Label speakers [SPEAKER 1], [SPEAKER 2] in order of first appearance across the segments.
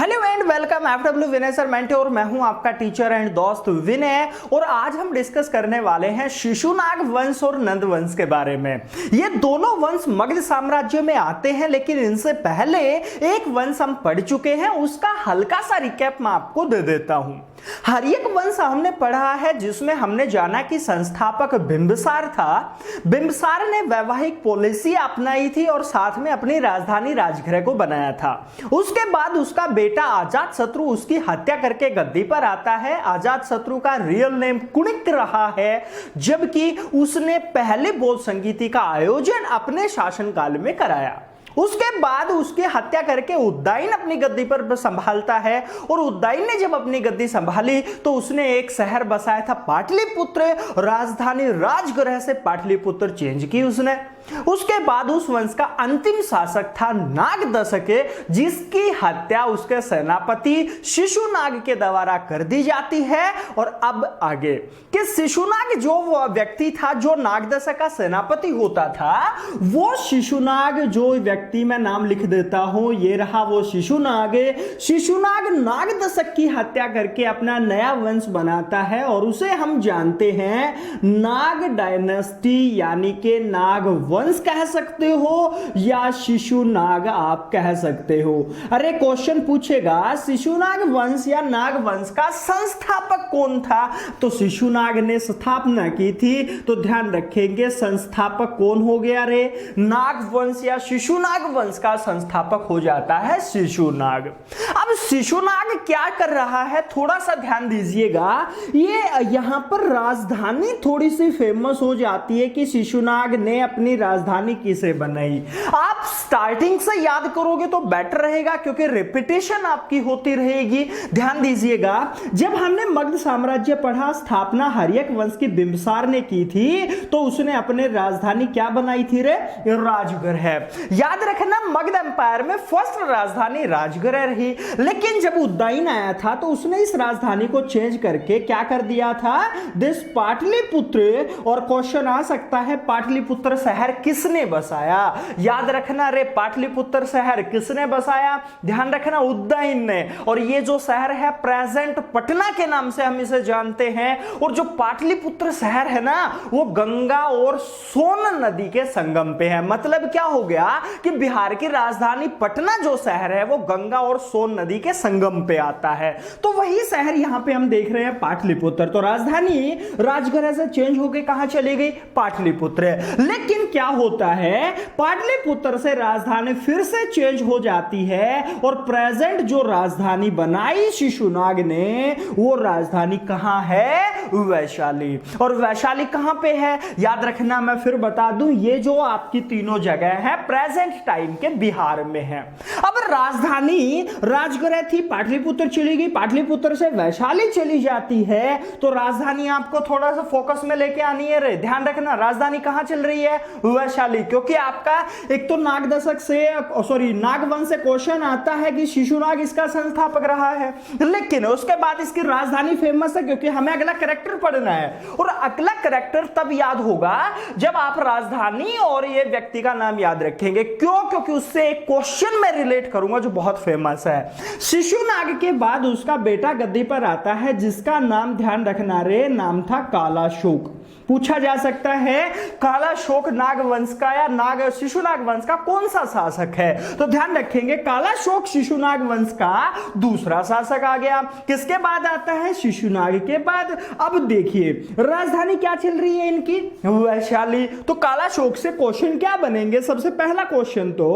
[SPEAKER 1] Hello and welcome FW Vinay sir मेंटे और मैं हूं आपका टीचर एंड दोस्त विनय। और आज हम डिस्कस करने वाले हैं शिशुनाग वंश और नंद वंश के बारे में। ये दोनों वंश मगध साम्राज्य में आते हैं, लेकिन इनसे पहले एक वंश हम पढ़ चुके हैं, उसका हल्का सा रिकैप मैं आपको दे देता हूं। हर्यक वंश हमने पढ़ा है, जिसमें हमने जाना कि संस्थापक बिंबिसार था। बिंबिसार ने वैवाहिक पॉलिसी अपनाई थी और साथ में अपनी राजधानी राजगृह को बनाया था। उसके बाद उसका बेटा अजातशत्रु उसकी हत्या करके गद्दी पर आता है। अजातशत्रु का रियल नेम कुणिक रहा है, जबकि उसने पहले बौद्ध संगीति का आयोजन अपने शासनकाल में कराया। उसके बाद उसकी हत्या करके उद्दाइन अपनी गद्दी पर संभालता है, और उद्दाइन ने जब अपनी गद्दी संभाली तो उसने एक शहर बसाया था पाटलिपुत्र। राजधानी राजगृह से पाटलिपुत्र चेंज की उसने। उसके बाद उस वंश का अंतिम शासक था नागदशक, जिसकी हत्या उसके सेनापति शिशुनाग के द्वारा कर दी जाती है। और अब आगे कि शिशुनाग जो व्यक्ति था, जो नागदशक का सेनापति होता था, वो शिशुनाग जो व्यक्ति मैं नाम लिख देता हूं, ये रहा वो शिशुनाग। शिशुनाग नागदशक की हत्या करके अपना नया वंश बनाता है, और उसे हम जानते हैं नाग डायनेस्टी, यानी कि नाग वंश कह सकते हो या शिशुनाग आप कह सकते हो। अरे क्वेश्चन पूछेगा शिशुनाग वंश या नाग वंश का संस्थापक कौन था, तो शिशुनाग ने स्थापना की थी। तो ध्यान रखेंगे संस्थापक कौन हो गया रे, नाग वंश या शिशुनाग वंश का संस्थापक हो जाता है शिशुनाग। अब शिशुनाग क्या कर रहा है, थोड़ा सा ध्यान दीजिएगा। ये यहां पर राजधानी थोड़ी सी फेमस हो जाती है कि शिशुनाग ने अपनी राजधानी किसे बनाई। आप स्टार्टिंग से याद करोगे तो बेटर रहेगा, क्योंकि रिपीटेशन आपकी होती रहेगी। ध्यान दीजिएगा, जब हमने मगध साम्राज्य पढ़ा, स्थापना हर्यक वंश की बिंबिसार ने की थी, तो उसने अपने राजधानी क्या बनाई थी रे, राजगृह। याद रखना मगध एम्पायर में फर्स्ट राजधानी राजगृह रही, लेकिन जब उद्दाइन आया था तो उसने इस राजधानी को चेंज करके क्या कर दिया था, दिस पाटलिपुत्र। और क्वेश्चन आ सकता है पाटलिपुत्र शहर किसने बसाया। याद रखना रे, पाटलिपुत्र शहर किसने बसाया, ध्यान रखना उद्दाइन ने। और ये जो शहर है प्रेजेंट पटना के नाम से हम इसे जानते हैं। और जो पाटलिपुत्र शहर है ना, वो गंगा और सोन नदी के संगम पे है। मतलब क्या हो गया कि बिहार की राजधानी पटना जो शहर है, वो गंगा और सोन नदी के संगम पे आता है। तो वही शहर यहां पे हम देख रहे हैं पाटलिपुत्र। तो राजधानी राजगृह से चेंज होकर कहां चली गई, पाटलिपुत्र। लेकिन क्या होता है, पाटलिपुत्र से राजधानी फिर से चेंज हो जाती है, और प्रेजेंट जो राजधानी बनाई शिशुनाग ने, वो राजधानी कहां है, वैशाली। और वैशाली कहां पे है, याद रखना, मैं फिर बता दूं, ये जो आपकी तीनों जगह है प्रेजेंट टाइम के बिहार में है। अब राजधानी राजगृह थी, पाटलिपुत्र चली गई, पाटलिपुत्र से वैशाली चली जाती है। तो राजधानी आपको थोड़ा सा फोकस में लेके आनी है रे। ध्यान रखना राजधानी कहां चल रही है, वैशाली। क्योंकि आपका एक तो नागदशक से नागवंश से क्वेश्चन आता है कि शिशुनाग इसका संस्थापक रहा है, लेकिन उसके बाद इसकी राजधानी फेमस है, क्योंकि हमें अगला कैरेक्टर पढ़ना है। और अगला कैरेक्टर तब याद होगा जब आप राजधानी और ये व्यक्ति का नाम याद रखेंगे। क्यों, क्योंकि उससे एक क्वेश्चन मैं रिलेट करूंगा जो बहुत फेमस है। शिशुनाग के बाद उसका बेटा गद्दी पर आता है, जिसका नाम ध्यान रखना रे, नाम था कालाशोक। पूछा जा सकता है कालाशोक नागवंश का या शिशुनाग वंश का कौन सा शासक है, तो ध्यान रखेंगे कालाशोक शिशुनाग वंश का दूसरा शासक आ गया। किसके बाद आता है, शिशुनाग के बाद। अब देखिए राजधानी क्या चल रही है इनकी, वैशाली। तो कालाशोक से क्वेश्चन क्या बनेंगे, सबसे पहला क्वेश्चन तो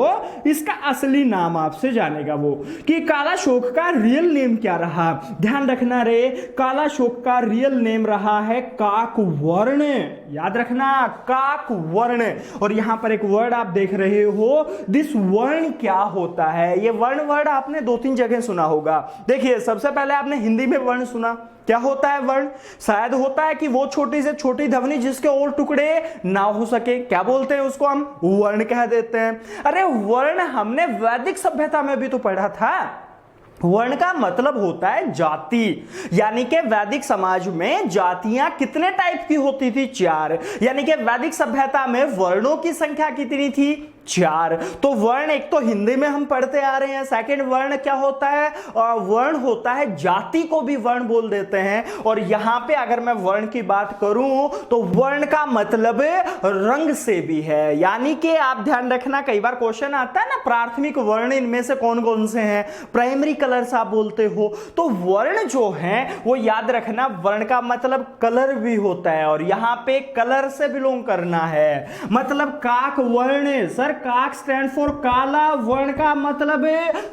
[SPEAKER 1] इसका असली नाम आपसे जानेगा, वो कि कालाशोक का रियल नेम क्या रहा। ध्यान रखना रे, कालाशोक का रियल नेम रहा है काकवर्ण। याद रखना काकवर्ण। और यहां पर एक वर्ड आप देख रहे हो, दिस वर्ण क्या होता है, ये वर्ण वर्ड आपने 2-3 जगह सुना होगा। देखिए सबसे पहले आपने हिंदी में वर्ण सुना, क्या होता है वर्ण, शायद होता है कि वो छोटी से छोटी ध्वनि जिसके और टुकड़े ना हो सके, क्या बोलते हैं उसको, हम वर्ण कह देते हैं। अरे वर्ण हमने वैदिक सभ्यता में भी तो पढ़ा था। वर्ण का मतलब होता है जाति, यानी कि वैदिक समाज में जातियां कितने टाइप की होती थी, 4। यानी कि वैदिक सभ्यता में वर्णों की संख्या कितनी थी, 4। तो वर्ण एक तो हिंदी में हम पढ़ते आ रहे हैं, सेकंड वर्ण क्या होता है, वर्ण होता है जाति को भी वर्ण बोल देते हैं। और यहां पे अगर मैं वर्ण की बात करूं तो वर्ण का मतलब रंग से भी है, यानी कि आप ध्यान रखना, कई बार क्वेश्चन आता है ना प्राथमिक वर्ण इनमें से कौन कौन से हैं, प्राइमरी कलर्स आप बोलते हो, तो वर्ण जो हैं वो याद रखना वर्ण का मतलब कलर भी होता है, और यहां पे कलर से बिलोंग करना है। मतलब काक वर्ण, सर काक स्टैंड फॉर काला, वर्ण का मतलब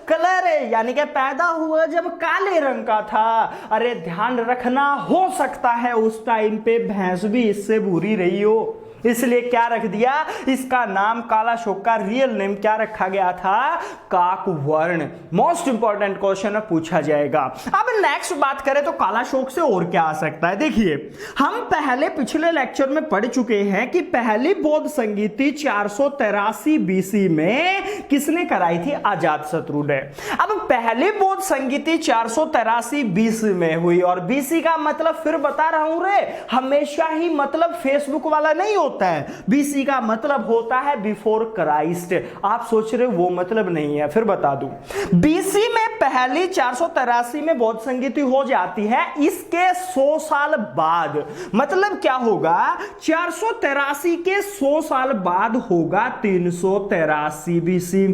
[SPEAKER 1] कलर है, यानी कि पैदा हुआ जब काले रंग का था। अरे ध्यान रखना, हो सकता है उस टाइम पे भैंस भी इससे बुरी रही हो, इसलिए क्या रख दिया, इसका नाम कालाशोक का रियल नेम क्या रखा गया था, काकवर्ण। मोस्ट इंपॉर्टेंट क्वेश्चन पूछा जाएगा। अब नेक्स्ट बात करें तो कालाशोक से और क्या आ सकता है। देखिए हम पहले पिछले लेक्चर में पढ़ चुके हैं कि पहली बौद्ध संगीति 483 बीसी में किसने कराई थी, अजातशत्रु ने। अब पहली बौद्ध संगीति 483 बीसी में हुई, और बीसी का मतलब फिर बता रहा हूं रे, हमेशा ही मतलब फेसबुक वाला नहीं होता है, बीसी का मतलब होता है बिफोर क्राइस्ट। आप सोच रहे हो वो मतलब नहीं है, फिर बता दूं, बीसी में पहली 483 में बौद्ध संगीति हो जाती है, इसके 100 साल बाद, मतलब क्या होगा, 483 के 100 साल बाद होगा 383 BC.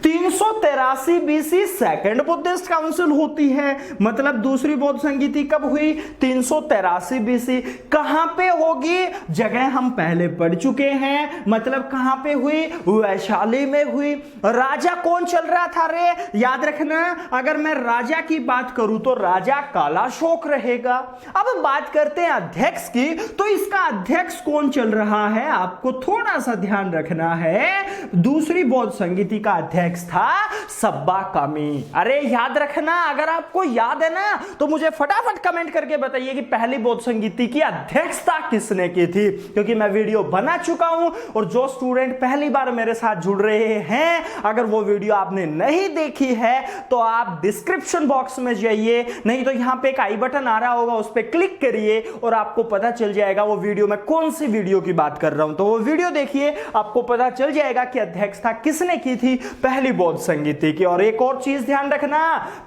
[SPEAKER 1] 383 BC second Buddhist council होती है, मतलब दूसरी बौद्ध संगीति कब हुई, 383 बीसी। कहां पे होगी, जगह हम पहले पढ़ चुके हैं, मतलब कहां पे हुई, वैशाली में हुई। राजा कौन चल रहा था रे, याद रखना, अगर मैं राजा की बात करूं तो राजा कालाशोक रहेगा। अब बात करते हैं अध्यक्ष की, तो इसका अध्यक्ष कौन चल रहा है, आपको थोड़ा सा ध्यान रखना है, दूसरी बौद्ध संगीति का अध्यक्ष था सब्बा कामी। अरे याद रखना, अगर आपको याद है ना तो मुझे फटाफट कमेंट करके बताइए कि पहली बौद्ध संगीति की अध्यक्षता किसने की थी, क्योंकि मैं वीडियो बना चुका हूं, और जो स्टूडेंट पहली बार मेरे साथ जुड़ रहे हैं, अगर वो वीडियो आपने नहीं देखी है तो आप डिस्क्रिप्शन बॉक्स में जाइए, नहीं तो यहां पे एक आई बटन आ रहा होगा, उस पर क्लिक करिए और आपको पता चल जाएगा वो वीडियो में कौन सी वीडियो की बात कर रहा हूं। तो वो वीडियो देखिए, आपको पता चल जाएगा कि अध्यक्षता किसने की थी, पहली बौद्ध संगीति की। और एक और चीज ध्यान रखना,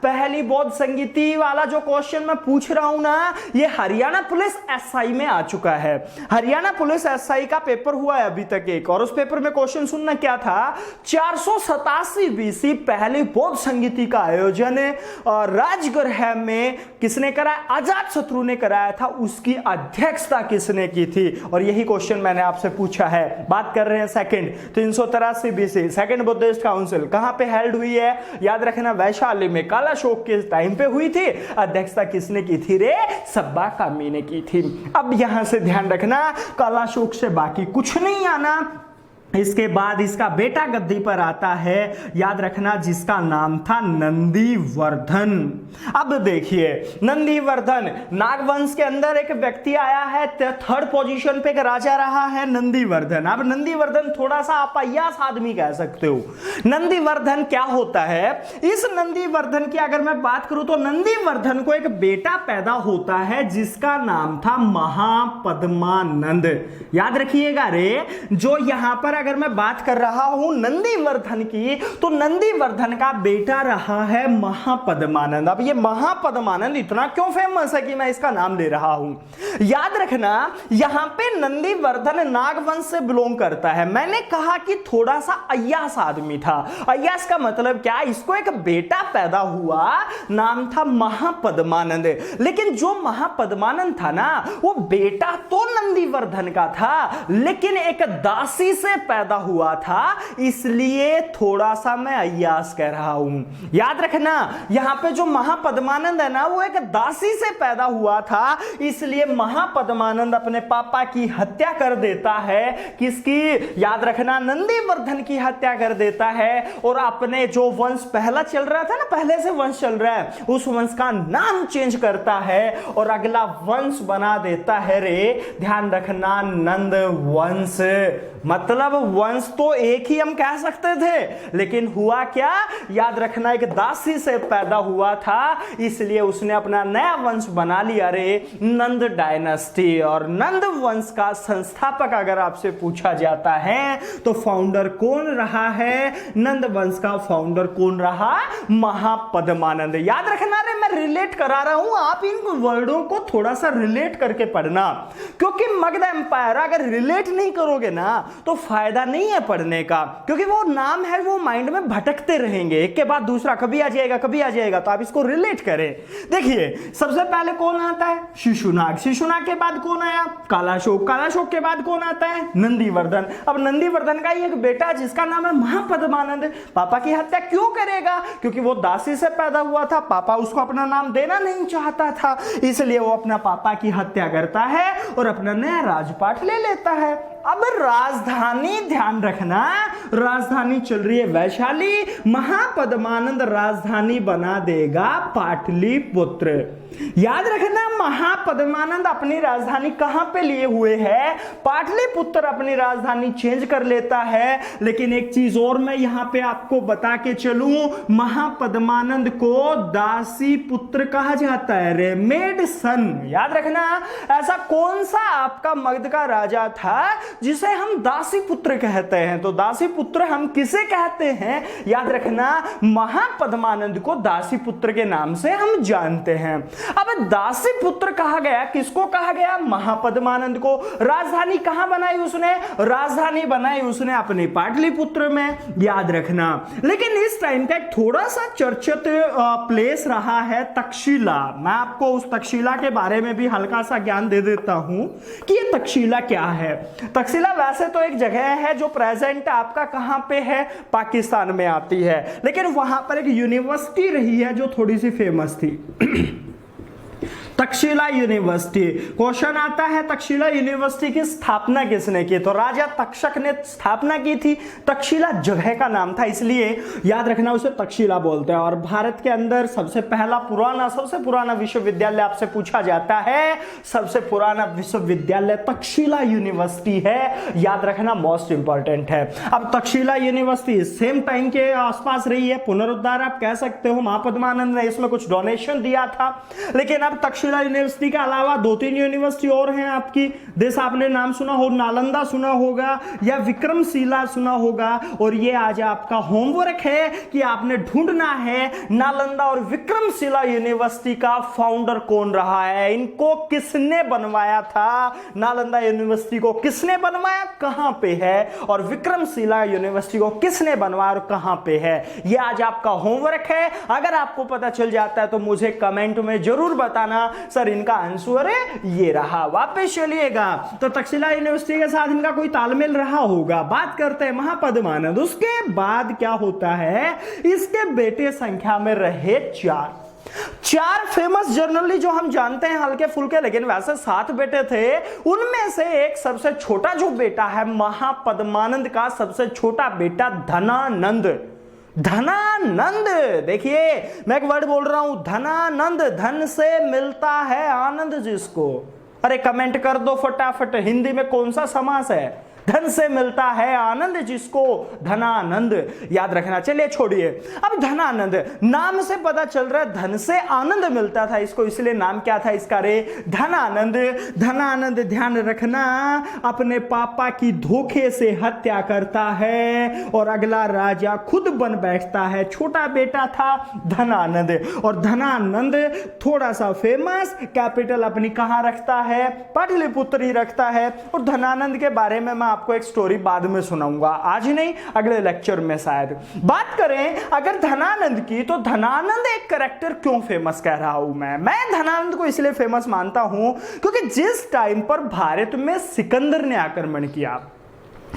[SPEAKER 1] पहली बौद्ध संगीति वाला जो क्वेश्चन मैं पूछ रहा हूं ना, ये हरियाणा पुलिस एसआई में आ चुका है। हरियाणा पुलिस एसआई का पेपर हुआ है अभी तक एक, और उस पेपर में क्वेश्चन सुनना क्या था, 487 बीसी पहली बौद्ध संगीति का आयोजन राजगृह में किसने कराया, अजातशत्रु ने कराया था, उसकी अध्यक्षता किसने की थी, और यही क्वेश्चन मैंने आपसे पूछा है। बात कर रहे हैं second 383 BC second Buddhist council कहां पे हेल्ड हुई है, याद रखना वैशाली में, कालाशोक के टाइम पे हुई थी। अध्यक्षता किसने की थी रे, सब्बा कामी ने की थी। अब यहां से ध्यान रखना, कालाशोक से बाकी कुछ नहीं आना। इसके बाद इसका बेटा गद्दी पर आता है, याद रखना, जिसका नाम था नंदीवर्धन। अब देखिए नंदीवर्धन, नागवंश के अंदर एक व्यक्ति आया है, थर्ड पोजीशन पे एक राजा रहा है नंदीवर्धन। अब नंदीवर्धन थोड़ा सा आप अय्यास आदमी कह सकते हो। नंदीवर्धन क्या होता है, इस नंदीवर्धन की अगर मैं बात करूं तो नंदीवर्धन को एक बेटा पैदा होता है जिसका नाम था महापद्मानंद। याद रखिएगा रे, जो यहां पर अगर मैं बात कर रहा हूं नंदीवर्धन की, तो नंदीवर्धन का बेटा रहा है महापद्मानंद। अब ये महापद्मानंद इतना क्यों फेमस है कि मैं इसका नाम ले रहा हूं, याद रखना, यहां पे नंदीवर्धन नागवंश से बिलोंग करता है। मैंने कहा कि थोड़ा सा अय्यास आदमी था। अय्यास का मतलब क्या, इसको एक बेटा पैदा हुआ, नाम था महापद्मानंद। लेकिन जो महापद्मानंद था ना, वो बेटा तो नंदीवर्धन का था, लेकिन एक दासी से पैदा हुआ था, इसलिए थोड़ा सा मैं अय्यास कह रहा हूं। याद रखना, यहां पे जो महापद्मानंद है ना, वो एक दासी से पैदा हुआ था, इसलिए महापद्मानंद अपने पापा की हत्या कर देता है। किसकी, याद रखना, नंदीवर्धन की हत्या कर देता है, और अपने जो वंश पहला चल रहा था ना, पहले से वंश चल रहा है, उस वंश का नाम चेंज करता है और अगला वंश बना देता है रे, ध्यान रखना, नंद वंश। मतलब वंश तो एक ही हम कह सकते थे, लेकिन हुआ क्या, याद रखना, एक दासी से पैदा हुआ था, इसलिए उसने अपना नया वंश बना लिया रे नंद डायनेस्टी। और नंद वंश का संस्थापक अगर आपसे पूछा जाता है तो फाउंडर कौन रहा है, नंद वंश का फाउंडर कौन रहा, महापद्मानंद। याद रखना रे, मैं रिलेट करा रहा हूं, आप इन वर्डों को थोड़ा सा रिलेट करके पढ़ना, क्योंकि मगध एम्पायर अगर रिलेट नहीं करोगे ना तो फायदा नहीं है पढ़ने का, क्योंकि वो नाम है वो माइंड में भटकते रहेंगे, एक के बाद दूसरा, कभी आ जाएगा कभी आ जाएगा, तो आप इसको रिलेट करें। देखिए सबसे पहले कौन आता है, शिशुनाग। शिशुनाग के बाद कौन आया, कालाशोक। कालाशोक के बाद कौन आता है, नंदीवर्धन। अब नंदीवर्धन का ही एक बेटा जिसका नाम है महापद्मानंद। पापा की हत्या क्यों करेगा, क्योंकि वो दासी से पैदा हुआ था, पापा उसको अपना नाम देना नहीं चाहता था, इसलिए वो अपना पापा की हत्या करता है और अपना नया राजपाट ले लेता है। अब राजधानी ध्यान रखना, राजधानी चल रही है वैशाली, महापद्मानंद राजधानी बना देगा पाटलिपुत्र। याद रखना, महापद्मानंद अपनी राजधानी कहां पे लिए हुए है, पाटलिपुत्र अपनी राजधानी चेंज कर लेता है। लेकिन एक चीज और मैं यहां पे आपको बता के चलूं, महापद्मानंद को दासी पुत्र कहा जाता है, रेमेड सन। याद रखना, ऐसा कौन सा आपका मगध का राजा था जिसे हम दासी पुत्र कहते हैं, तो दासी पुत्र हम किसे कहते हैं, याद रखना, महापद्मानंद को दासी पुत्र के नाम से हम जानते हैं। अब दासी पुत्र कहा गया, किसको कहा गया, महापद्मानंद को। राजधानी कहां बनाई उसने, राजधानी बनाई उसने अपने पाटलिपुत्र में, याद रखना। लेकिन इस टाइम का एक थोड़ा सा चर्चित प्लेस रहा है तक्षशिला। मैं आपको उस तक्षशिला के बारे में भी हल्का सा ज्ञान दे देता हूं कि ये तक्षशिला क्या है। तक्षशिला वैसे तो एक जगह है जो प्रेजेंट आपका कहां पे है, पाकिस्तान में आती है, लेकिन वहां पर एक यूनिवर्सिटी रही है जो थोड़ी सी फेमस थी तक्षशिला यूनिवर्सिटी। क्वेश्चन आता है तक्षशिला यूनिवर्सिटी की स्थापना किसने की, तो राजा तक्षक ने स्थापना की थी। तक्षशिला जगह का नाम था, इसलिए याद रखना उसे तक्षशिला बोलते हैं। और भारत के अंदर सबसे पुराना विश्वविद्यालय आपसे पूछा जाता है, सबसे पुराना विश्वविद्यालय तक्षशिला यूनिवर्सिटी है, याद रखना, मोस्ट इंपॉर्टेंट है। अब तक्षशिला यूनिवर्सिटी सेम टाइम के आसपास रही है, पुनरुद्धार आप कह सकते हो, महापद्मानंद ने इसमें कुछ डोनेशन दिया था। लेकिन अब तक्षशिला यूनिवर्सिटी के अलावा 2-3 यूनिवर्सिटी और हैं आपकी, जैसे आपने नाम सुना हो, नालंदा सुना होगा या विक्रमशिला सुना होगा। और ये आज आपका होमवर्क है कि आपने ढूंढना है नालंदा और विक्रमशिला यूनिवर्सिटी का फाउंडर कौन रहा है, इनको किसने बनवाया था, नालंदा यूनिवर्सिटी को किसने बनवाया, कहां पे है, और विक्रमशिला यूनिवर्सिटी को किसने बनवाया और कहां पे है, ये आज आपका होमवर्क है। अगर आपको पता चल जाता है तो मुझे कमेंट में जरूर बताना, सर इनका आंसर है ये रहा। वापस चलिएगा, तो तक्षशिला यूनिवर्सिटी के साथ इनका कोई तालमेल रहा होगा। बात करते हैं महापद्मानंद, उसके बाद क्या होता है, इसके बेटे संख्या में रहे 4 फेमस जनरली जो हम जानते हैं हल्के फुल्के, लेकिन वैसे 7 बेटे थे। उनमें से एक सबसे छोटा जो बेटा है महापद्मानंद का, सबसे छोटा बेटा धनानंद। धनानंद, देखिए मैं एक वर्ड बोल रहा हूं, धनानंद, धन से मिलता है आनंद जिसको। अरे कमेंट कर दो फटाफट, हिंदी में कौन सा समास है, धन से मिलता है आनंद जिसको, धनानंद। याद रखना, चलिए छोड़िए। अब धनानंद नाम से पता चल रहा है धन से आनंद मिलता था इसको, इसलिए नाम क्या था इसका रे, धनानंद। धनानंद ध्यान रखना अपने पापा की धोखे से हत्या करता है और अगला राजा खुद बन बैठता है। छोटा बेटा था धनानंद, और धनानंद थोड़ा सा फेमस, कैपिटल अपनी कहां रखता है, पाटलिपुत्र ही रखता है। और धनानंद के बारे में मैं आपको एक स्टोरी बाद में सुनाऊंगा, आज नहीं अगले लेक्चर में शायद। बात करें अगर धनानंद की, तो धनानंद एक कैरेक्टर क्यों फेमस कह रहा हूं मैं धनानंद को इसलिए फेमस मानता हूं क्योंकि जिस टाइम पर भारत में सिकंदर ने आक्रमण किया,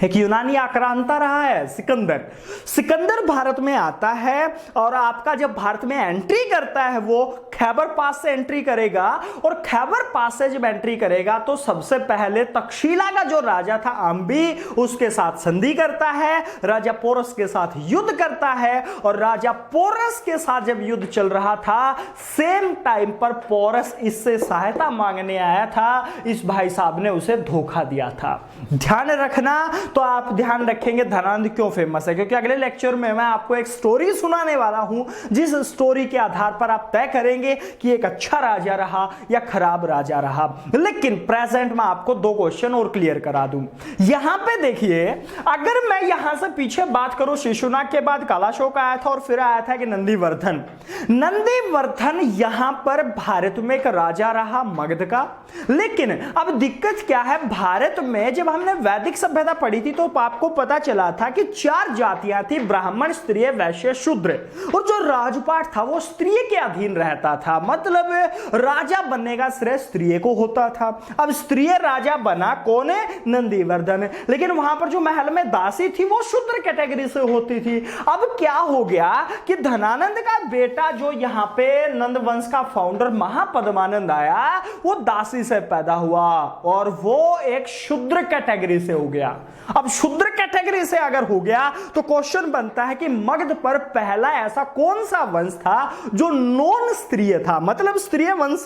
[SPEAKER 1] एक यूनानी आक्रांता रहा है सिकंदर भारत में आता है, और आपका जब भारत में एंट्री करता है वो खैबर पास से एंट्री करेगा, और खैबर पास से जब एंट्री करेगा तो सबसे पहले तक्षशिला का जो राजा था अम्बी, उसके साथ संधि करता है, राजा पोरस के साथ युद्ध करता है। और राजा पोरस के साथ जब युद्ध चल रहा था, सेम टाइम पर पोरस इससे सहायता मांगने आया था, इस भाई साहब ने उसे धोखा दिया था। ध्यान रखना, तो आप ध्यान रखेंगे धनानंद क्यों फेमस है, क्योंकि अगले लेक्चर में मैं आपको एक स्टोरी सुनाने वाला हूं जिस स्टोरी के आधार पर आप तय करेंगे कि एक अच्छा राजा रहा या खराब राजा रहा। लेकिन प्रेजेंट में आपको दो क्वेश्चन और क्लियर करा दूं। यहां पे देखिए, अगर मैं यहां से पीछे बात करूं, शिशुनाग के बाद कालाशोक आया था और फिर आया था कि नंदीवर्धन। नंदीवर्धन यहां पर भारत में एक राजा रहा मगध का। लेकिन अब दिक्कत क्या है, भारत में जब हमने वैदिक सभ्यता पढ़ी थी तो आपको पता चला था कि 4 जातियां थी, ब्राह्मण, क्षत्रिय, वैश्य, शूद्र। और जो राजपाट था वो स्त्री के अधीन रहता था, मतलब राजा बनने का श्रेय स्त्री को होता था। अब स्त्री राजा बना कौन है? नंदीवर्धन। लेकिन वहां पर जो महल में दासी थी वो शूद्र कैटेगरी से होती थी। अब क्या हो गया कि धनानंद का बेटा जो यहां पे नंद वंश का फाउंडर महापद्मानंद आया, वो दासी से पैदा हुआ और वो एक शूद्र कैटेगरी से हो गया। अब शूद्र कैटेगरी से अगर हो गया तो क्वेश्चन बनता है कि मगध पर पहला ऐसा कौन सा वंश था जो नॉन स्त्रीय था, मतलब स्त्रीय वंश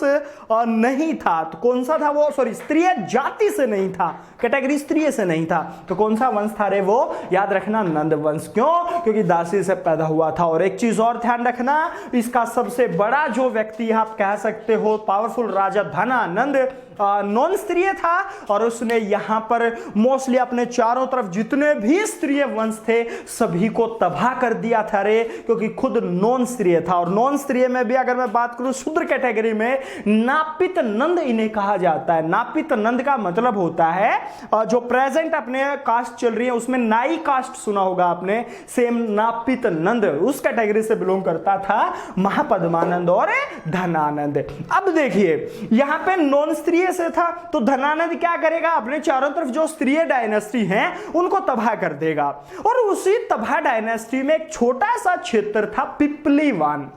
[SPEAKER 1] नहीं था। तो कौन सा था वो? सॉरी, स्त्रीय जाति से नहीं था, कैटेगरी स्त्रीय से नहीं था। तो कौन सा वंश था रे वो? याद रखना, नंद वंश। क्यों? क्योंकि दासी से पैदा हुआ था। और एक चीज और ध्यान रखना, इसका सबसे बड़ा जो व्यक्ति आप कह सकते हो पावरफुल राजा धनानंद नॉन स्त्रीय था और उसने यहां पर मोस्टली अपने चारों तरफ जितने भी स्त्रीय वंश थे सभी को तबाह कर दिया था रे, क्योंकि खुद नॉन स्त्रीय था। और नॉन स्त्रीय में भी अगर मैं बात करूं शूद्र कैटेगरी में, नापित नंद इन्हें कहा जाता है। नापित नंद का मतलब होता है जो प्रेजेंट अपने कास्ट चल रही है उसमें नाई कास्ट सुना होगा आपने, सेम नापित नंद उस कैटेगरी से बिलोंग करता था महापद्मानंद और धनानंद। अब देखिए यहां पे नॉन स्त्रीय से था तो धनानंद क्या करेगा? अपने चारों तरफ जो स्त्रीय डायनेस्टी हैं उनको तबाह कर देगा। और उसी तबाह डायनेस्टी में एक छोटा सा क्षेत्र था पिपलीवान।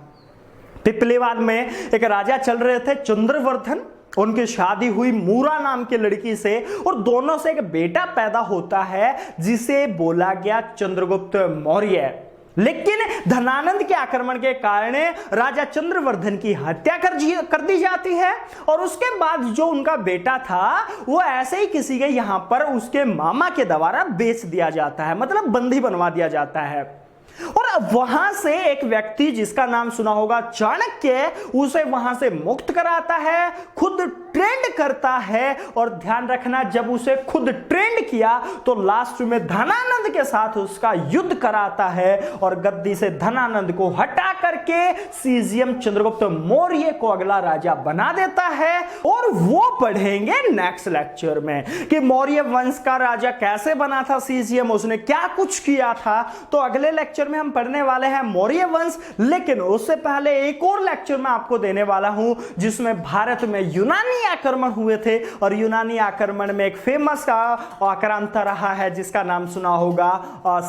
[SPEAKER 1] पिपलीवान में एक राजा चल रहे थे चंद्रवर्धन, उनकी शादी हुई मूरा नाम की लड़की से और दोनों से एक बेटा पैदा होता है जिसे बोला गया चंद्रगुप्त मौर्य। लेकिन धनानंद के आक्रमण के कारण राजा चंद्रवर्धन की हत्या कर दी जाती है और उसके बाद जो उनका बेटा था वो ऐसे ही किसी के यहां पर उसके मामा के द्वारा बेच दिया जाता है, मतलब बंदी बनवा दिया जाता है। और वहां से एक व्यक्ति जिसका नाम सुना होगा चाणक्य, उसे वहां से मुक्त कराता है, खुद ट्रेंड करता है। और ध्यान रखना, जब उसे खुद ट्रेंड किया तो लास्ट में धनानंद के साथ उसका युद्ध कराता है और गद्दी से धनानंद को हटा करके सीजियम चंद्रगुप्त मौर्य को अगला राजा बना देता है। और वो पढ़ेंगे नेक्स्ट लेक्चर में कि मौर्य वंश का राजा कैसे बना था सीजियम, उसने क्या कुछ किया था। तो अगले लेक्चर में हम पढ़ने वाले हैं मौर्य वंश। लेकिन उससे पहले एक और लेक्चर मैं आपको देने वाला हूं जिसमें भारत में यूनानी आक्रमण हुए थे और यूनानी आक्रमण में एक फेमस आक्रांता रहा है जिसका नाम सुना होगा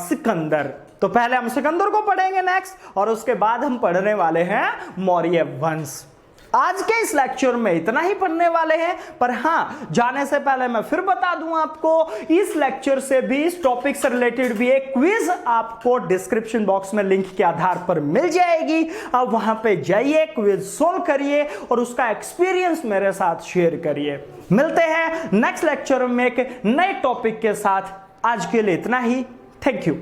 [SPEAKER 1] सिकंदर। तो पहले हम सिकंदर को पढ़ेंगे नेक्स्ट और उसके बाद हम पढ़ने वाले हैं मौर्य वंश। आज के इस लेक्चर में इतना ही पढ़ने वाले हैं, पर हां जाने से पहले मैं फिर बता दूं आपको, इस लेक्चर से भी इस टॉपिक से रिलेटेड भी एक क्विज आपको डिस्क्रिप्शन बॉक्स में लिंक के आधार पर मिल जाएगी। अब वहां पे जाइए, क्विज सोल्व करिए और उसका एक्सपीरियंस मेरे साथ शेयर करिए। मिलते हैं नेक्स्ट लेक्चर में एक नए टॉपिक के साथ। आज के लिए इतना ही। Thank you.